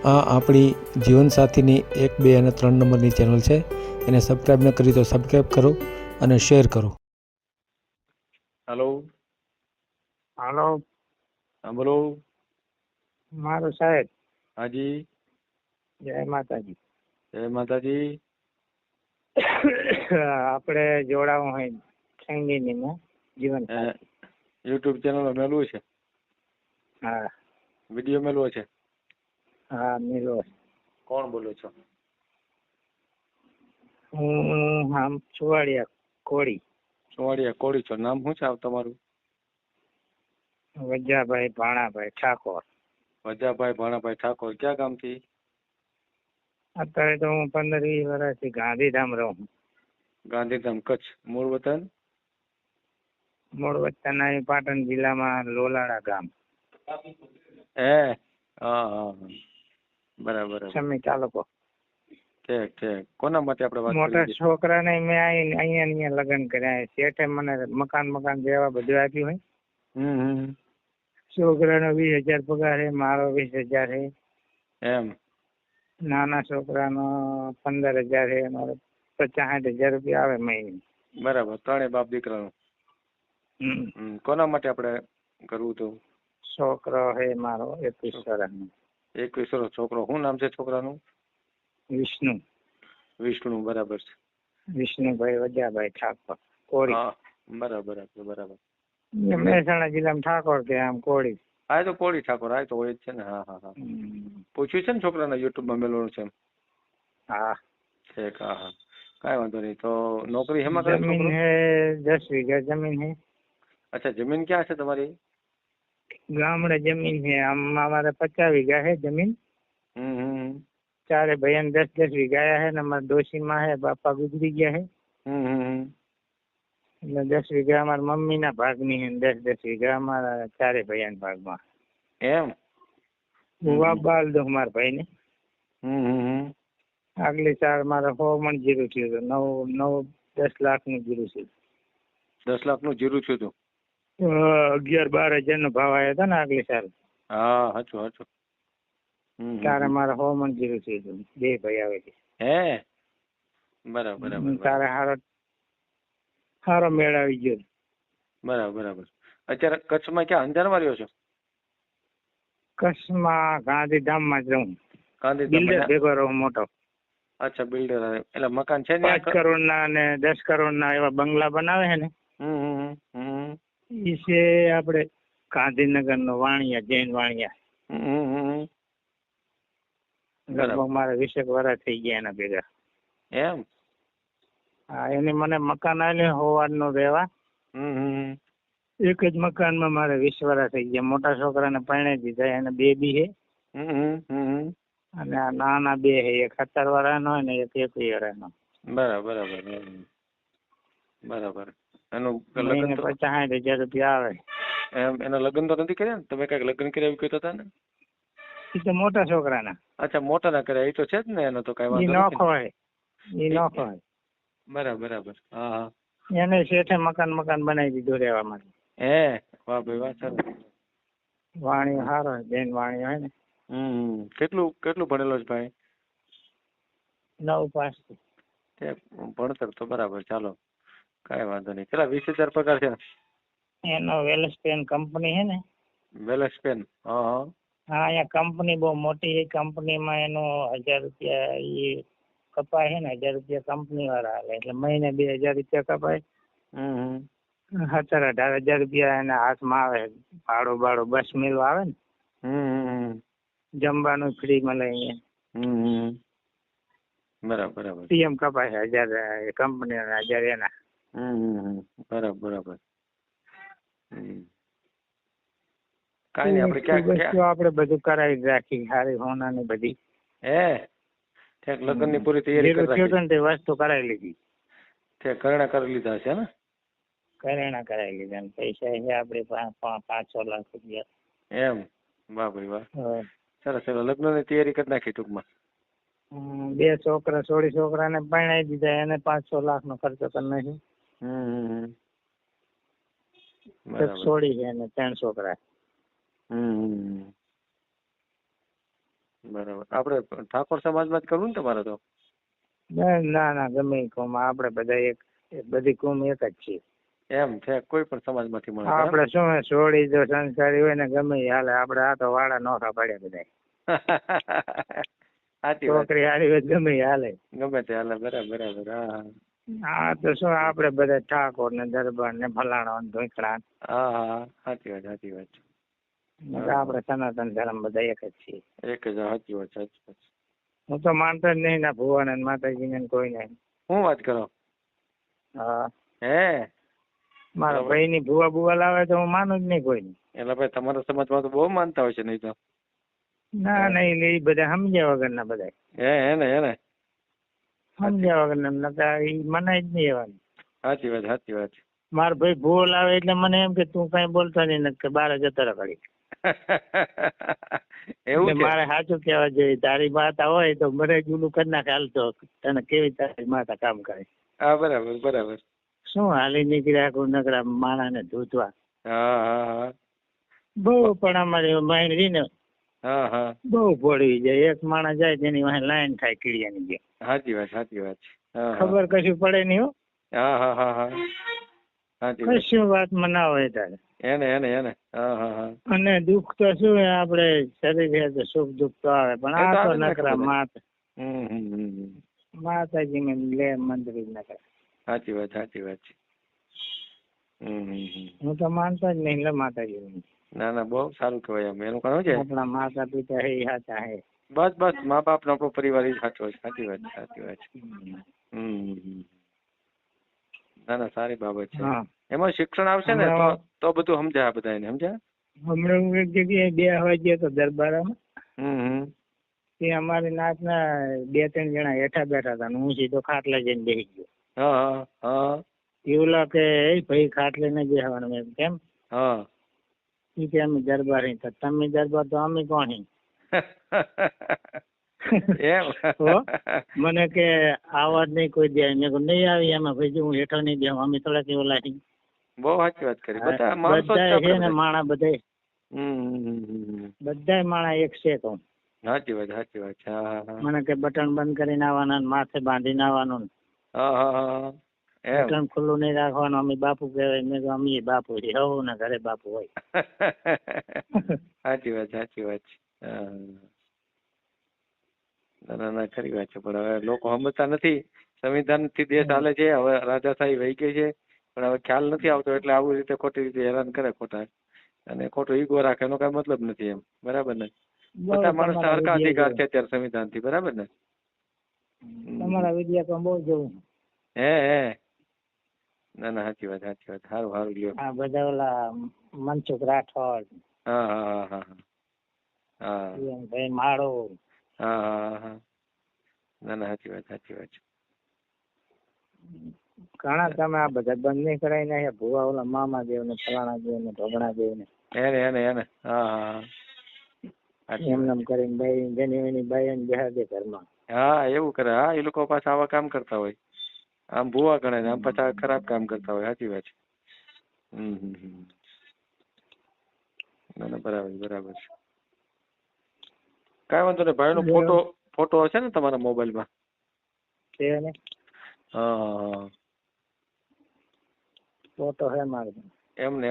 આ આપણી જીવનસાથીની 1, 2 અને 3 નંબરની ચેનલ છે. એને સબસ્ક્રાઈબ ન કરી તો સબસ્ક્રાઈબ કરો અને શેર કરો. હેલો. હાલો, હા બોલો. મારું સાહેબ. હાજી. જય માતાજી. જય માતાજી. આપણે જોડાવું હોય સંગીની જીવન. યુટ્યુબ ચેનલ મેળવું છે. હા. વિડીયો મેળવો છે. હા મેળવો. કોણ બોલો છો? હું આમ સુવાડિયા કોળી. સુવાડિયા કોળી છો. નામ શું છે તમારું? વજાભાઈ ભાણાભાઈ ઠાકોર. વજાભાઈ ભાણાભાઈ ઠાકોર. ક્યાં ગામથી? અત્યારે તો હું 15-20 વર્ષથી ગાંધીધામ રહું. ગાંધીધામ કચ્છ. મૂળ વતન? મૂળ વતન અહીં પાટણ જિલ્લામાં લોલાડા ગામ. હા હા. બરાબર. સમી તાલુકો. ઠીક ઠીક. કોના માટે આપણે વાત મોટા કરી? છોકરાને મેં અહીંયા લગ્ન કર્યા. શેઠે મને મકાન જેવા બધું આપ્યું હોય. છોકરાનો 20,000 પગાર છે, મારો 20,000 છે. એમ? નાના છોકરાનો 15,000 છે, મારો 50,000 રૂપિયા આવે મહિને. બરાબર. ત્રણેય બાપ દીકરાનું. કોના માટે આપણે કરવું હતું? છોકરો છે મારો 21 વર્ષનો. 21 વર્ષ છોકરો. શું નામ છે છોકરાનું? વિષ્ણુ. વિષ્ણુ. બરાબર છે. વિષ્ણુભાઈ વજાભાઈ ઠાકોર કોળી. હા બરાબર બરાબર. મહેસાણા જિલ્લામાં ઠાકોર કે આમ કોળી. હા તો કોળી ઠાકોર. હા તો હોય જ છે ને. હા હા હા. પૂછ્યું છે ને છોકરાના યુટ્યુબમાં મેળવવાનું છે એમ? હા. ઠીક. હા હા. કાંઈ વાંધો નહીં. તો નોકરી હેમાં કરે છોકરો? જમીન હે 10 વીઘા જમીન હે. અચ્છા. જમીન ક્યાં છે તમારી? ગામડે જમીન છે. આમ અમારે 50 વીઘા છે જમીન. ચારે ભાઈઓને 10-10 વીઘા છે ને અમારા ડોશીમાં છે. બાપા ગુજરી ગયા છે. એટલે 10 વીઘા અમારા મમ્મીના ભાગની છે, 10-10 વીઘા અમારા ચારે ભાઈઓના ભાગમાં. એમ? હું બાલ દઉં મારા ભાઈને. આગલી સાલ મારે 100 મણ જીરું થયું હતું. 9-10 લાખનું જીરું છે. 10 લાખનું જીરું થયું હતું? 11-12 હજારનો ભાવ આવ્યો હતો ને આગલી સાલ. હા હાચું હાચું. તારે મારે 100 મણ જીરું થયું હતું. 2 ભાઈ આવે છે. હે? બરાબર તારે સારો મેળ આવી ગયો. બરાબર. અત્યારે કચ્છમાં ક્યાં અંજારમાં રહ્યો છો? કચ્છમાં ગાંધીધામમાં જ રહું. બિલ્ડર ભેગો રહું મોટો. અચ્છા. બિલ્ડર. એટલે મકાન છે ને? 5 કરોડના અને 10 કરોડના એવા બંગલા બનાવે છે ને. એ છે આપણે ગાંધીનગરનો વાણિયા, જૈન વાણિયા. લગભગ મારે 20 વર્ષ થઈ ગયા એના ભેગા. એમ? હા. એને મને મકાન આલ્યું હોવારનું રહેવા. એક જ મકાનમાં મારે 20 વર્ષ થઈ ગયા. મોટા છોકરાને પરણાવી દીધા. એને બેબી છે. અને આ નાના 2 છે. એક 17 વર્ષનો ને એક 21 વર્ષનો. બરાબર. એનું મહિને 50,000 રૂપિયા આવે. એમ? એના લગ્ન તો નથી કર્યા ને? તમે કઈક લગ્ન કર્યા એવું કહેતા હતા ને? એ તો મોટા છોકરાના. અચ્છા. મોટા ના કર્યા. એ તો છે જ ને. એનો તો કઈ વાંધો નથી. એ નોખો હોય. બરાબર. હા હા. એને શેઠે મકાન બનાવી દીધું રહેવા માટે. હે? વાહ ભાઈ વાહ. સરસ. વાણિયો સારો જૈન વાણિયો હોય ને. કેટલું ભણેલો છે ભાઈ? 9 પાસ. ભણતર તો બરાબર. ચાલો કઈ વાંધો નહીં. કેટલા 20,000 પગાર છે? એનો વેલસ્પેન કંપની છે ને. વેલસ્પેન? હા. અહીંયા કંપની બહુ મોટી છે. કંપનીમાં એનો 1,000 રૂપિયા એ કપાય છે ને. 1,000 રૂપિયા કંપની વાળા હાલે. એટલે મહિને 2,000 રૂપિયા કપાય. 17-18 હજાર રૂપિયા એના હાથમાં આવે. ભાડો બસ મેળવા આવે ને. જમવાનું ફ્રી મળે અહીંયા. બરાબર. પીએમ કપાય છે 1,000 કંપની 1,000 એના. બરાબર. કઈ નહીં. આપણે ક્યાં આપણે બધું કરાવી રાખી. સારી હોનાની બધી. હે? લગ્નની પૂરી તૈયારી કરી રાખી? વસ્તુ કરાવી લીધી. ઘરેણા કરી લીધા છે ને? ઘરેણા કરાવી લીધા. પૈસા છે આપણે 5-6 લાખ રૂપિયા. એમ? વાહ ભાઈ વાહ. સરસ. લગ્નની તૈયારી કરી નાખી ટૂંકમાં. 2 છોકરા છોડી છોકરાને પરણાવી દીધા. એને 5-6 લાખનો ખર્ચો કરી નાખ્યો. એક છોડી છે અને 3 છોકરા. બરાબર. આપણે ઠાકોર સમાજમાં જ કરવું ને તમારે તો? ના ના ગમે એ કોમ આપણે બધા બધી કોમ એક જ છીએ. એમ છે, કોઈ પણ સમાજમાંથી મળે છે એમ? આપણે શું છોડી જો સંસ્કારી હોય ને ગમે એ હાલે. આપણે આ તો વાળા નોખા પાડ્યા બધા. સાચી વાત. છોકરી હારી હોય ગમે એ હાલે. ગમે તે હાલે. બરાબર બરાબર. હા હા તો શું આપણે બધા ઠાકોર ને દરબાર ને ફલાણો ને ઢોકળા. હા હા સાચી વાત સાચી વાત. આપણે સનાતન ધર્મ બધા એક જ છીએ. એક જ. સાચી વાત સાચી વાત. હું તો માનતો જ નહીં ના ભુવાને ને માતાજીને કોઈ નહીં. શું વાત કરો? હા હે મારા ભાઈ ની ભુવા લાવે તો હું માનું જ નહીં કોઈને. એટલે ભાઈ તમારા સમાજમાં તો બહુ માનતા હોય છે નહીં તો? ના નહીં એ બધા સમજ્યા વગર ના બધા. હે સમજ્યા વગર ના એ મનાય જ નહીં એવાનું. સાચી વાત સાચી વાત. મારો ભાઈ ભૂવો લાવે એટલે મને એમ કે તું કઈ બોલતો નહીં કે બાર જતો રહે ઘડી. એવું છે? મારે સાચું કહેવા જોઈએ. તારી માતા હોય તો મને જુલું કરી નાખે હાલતો તને કેવી તારી માતા કામ કરે. હા બરાબર બરાબર. શું હાલી નીકળ્યા કોઈ નકરા માણા ને ધૂતવા. હા હા હા. બહુ પણ અમારી માઇન્ડ રહી ને હા હા બહુ ભોળવી જાય. એક માણસ જાય તેની વાહે લાઈન થાય કીડિયાની જેમ. સાચી વાત સાચી વાત. ખબર કશું પડે નહીં હો. હા હા હા હા સાચી વાત. કશું વાતમાં ના હોય તારે. એને હા હા હા. અને દુઃખ તો શું આપણે શરીર તો સુખ દુઃખ તો આવે પણ આ તો નકરા માતાજી ને લે મંદિર નકરા. સાચી વાત સાચી વાત છે. હું તો માનતો જ નહીં લે માતાજી. ના ના બહુ સારું કહેવાય. એમ એનું કહ્યું છે આપણા માતા પિતા હે સાચા હે. બસ બસ મા બાપ નો આપણો પરિવાર એ સાચો છે. સાચી વાત સાચી વાત છે. ના ના સારી બાબત છે. એમાં શિક્ષણ આવશે ને તો બધું સમજાય બધાને. સમજ્યા? હમણાં હું એક જગ્યાએ 2 વાગ્યા તો દરબારમાં તે અમારી નાતના 2-3 જણા હેઠા બેઠા હતા હું સીધો ખાટલે જઈને બેસી ગયો. હા હા. એવું લાગે ભાઈ ખાટલે ને બેસવાનું એમ કેમ? હા. કે અમે દરબાર તમે દરબાર તો અમે કોણ? મને કે આવાજ નહીં કોઈ દે. મેં કહ્યું નહીં આવી એમાં ભાઈ હું હેઠો નહીં દેવું અમે થોડા કેવો લાગી. બહુ સાચી વાત કરી. બધા છે ને માણા બધા માણા એક છે કહું. સાચી વાત સાચી વાત. મને કે બટન બંધ કરીને આવવાના માથે બાંધીને આવવાનું. બટન ખુલ્લું નહીં રાખવાનું. અમે બાપુ કહેવાય. મેં કહ્યું અમે બાપુ છે. હવ ને ઘરે બાપુ હોય. સાચી વાત સાચી વાત. ના ના ખરી વાત છે. પણ હવે લોકો સમજતા નથી. સંવિધાન થી દેશ હાલે છે. હવે રાજાશાહી વહી ગઈ છે પણ હવે ખ્યાલ નથી આવતો એટલે આવી રીતે ખોટી રીતે હેરાન કરે ખોટા અને ખોટો ઈગો રાખે એનો કઈ મતલબ નથી. એમ બરાબર ને? બધા માણસ હરખા અધિકાર છે અત્યારે સંવિધાન થી. બરાબર ને? તમારા વિદ્યા બહુ જોવું. હે ના ના સાચી વાત સાચી વાત. સારું સારું લ્યો. હા બધા ઓલા મનસુખ રાઠોડ. હા હા હા હા. ભાઈ માળો. હા હા હા. ના ના સાચી વાત સાચી વાત. ઘણા તમે આ બધા બંધ નહીં કરાવી નાખ્યા. ભુવા ઓલા મામા દેવ ને ફલાણા દેવ ને ઢોગણા દેવ ને એને હા હા. એમ કરીને ભાઈ જેની ભાઈ ને બેહાર દે ઘરમાં. હા એવું કરે. હા એ લોકો પાછા આવા કામ કરતા હોય. આમ ભૂવા ગણે ને આમ પાછા ખરાબ કામ કરતા હોય. સાચી વાત છે. ના ના બરાબર બરાબર છે. કઈ વાંધો નહીં. ભાઈ નો ફોટો હશે ને તમારા મોબાઈલમાં? છે ને? હા ફોટો હે મારો. એમને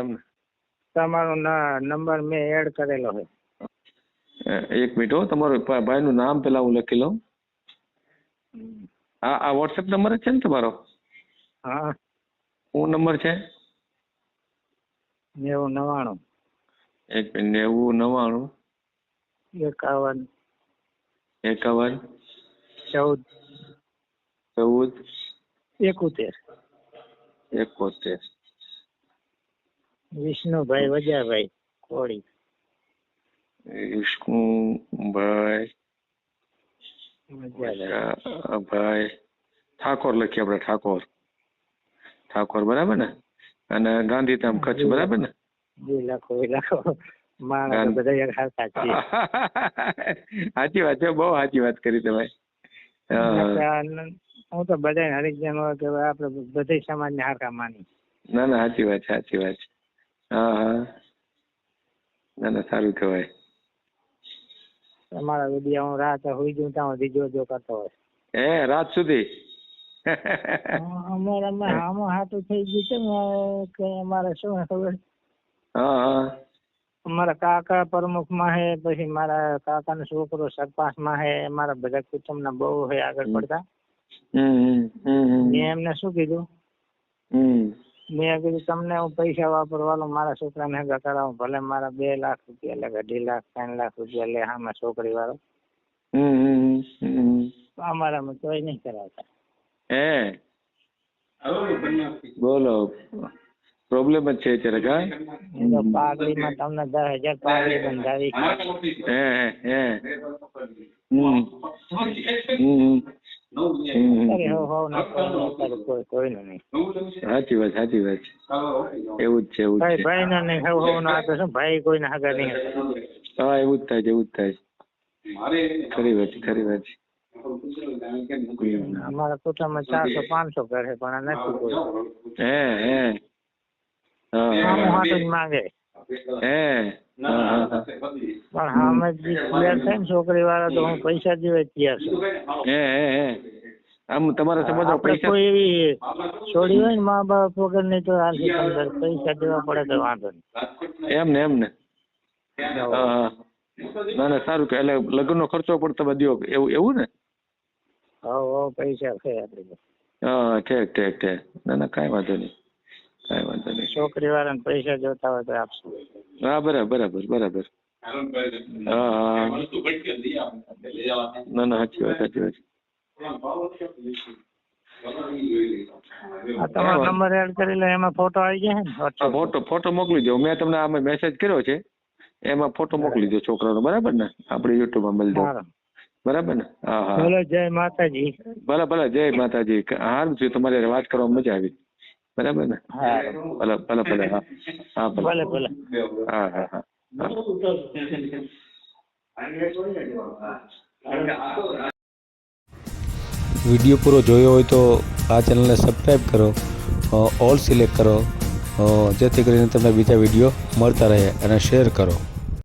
તમારો નંબર મેં એડ કરેલો છે. એક મિનિટ હો. તમારો ભાઈ નું નામ પેલા હું લખી લઉં. આ વોટ્સએપ નંબર જ છે ને તમારો? હા. શું નંબર છે? 9099 એક મિનિટ. 9099 51 51 14 71 વિષ્ણુભાઈ વજાભાઈ કોળી. વિષ્ણુભાઈ ભાઈ ઠાકોર લખીએ આપણે. ઠાકોર બરાબર ને? અને ગાંધીધામ કચ્છ બરાબર ને? લાખો માણસ બધા એક હરખા છે. સાચી વાત છે. બહુ સાચી વાત કરી તમે. હું તો બધા હરિજન કે આપડે બધા સમાજ ને હરખા માની. ના ના સાચી વાત છે સાચી વાત છે. હા ના ના સારું કહેવાય. તમારા વિડીયો હું રાતે હોઈ જઉં ત્યાં સુધી જોજો કરતો હોય. રાત સુધી? અમારામાં આમાં હાટું થઈ ગયું છે ને કે અમારે શું ખબર, હા અમારા કાકા પ્રમુખમાં હે, પછી મારા કાકાનો છોકરો સરપંચમાં હે, મારા બધા કુટુંબના બહુ હે આગળ પડતા. મેં એમને શું કીધું, મેં કીધું તમને હું પૈસા વાપરવાનો મારા છોકરાને હગા કરાવું, ભલે મારા 2 લાખ રૂપિયા લે, 2.5 લાખ 3 લાખ રૂપિયા લે, આમાં છોકરી વાળો અમારામાં તોય નહીં કરાવતા. બોલો પ્રોબ્લેમ જ છે અત્યારે કા? પાઘડીમાં તમને 10,000 પાઘડી બંધાવી. સાચી વાત એવું જ છે ભાઈ ના નહીં હવ ના તો શું ભાઈ કોઈને હગા નહીં. હા એવું જ થાય ખરી વાત છે. અમારા કુટુંબમાં 400-500 ઘર છે પણ નથી કોઈ. હાટું જ માંગે. પણ સામે જે તૈયાર થાય ને છોકરી વાળા તો હું પૈસા દેવા તૈયાર છું. આમ તમારા સમાજમાં પૈસા કોઈ એવી છોડી હોય ને મા બાપ વગર ની તો હાલથી પૈસા દેવા પડે તો વાંધો નહીં. એમ ને ના સારું કે એટલે લગ્ન નો ખર્ચો પણ તમે દો એવું ને? પૈસા છે આપડે. ઠીક ના કાંઈ વાંધો નહીં. છોકરી વાળાને પૈસા જોતા હોય તો આપશું. હા બરાબર ના સાચી વાત. તમારો નંબર એડ કરી લે, એમાં ફોટો આવી જાય ને. ફોટો મોકલી દો. મેં તમને આમાં મેસેજ કર્યો છે, એમાં ફોટો મોકલી દો છોકરાનો. બરાબર ને? આપણે યુટ્યુબમાં મળી દો. બરાબર ને? હા ભલે. જય માતાજી. ભલે જય માતાજી. સારું છે, તમારે વાત કરવામાં મજા આવી. બરાબર ને? ભલે હા ભલે. હા વિડીયો પૂરો જોયો હોય તો આ ચેનલને સબસ્ક્રાઈબ કરો, ઓલ સિલેક્ટ કરો, જેથી કરીને તમને બીજા વિડીયો મળતા રહે, અને શેર કરો.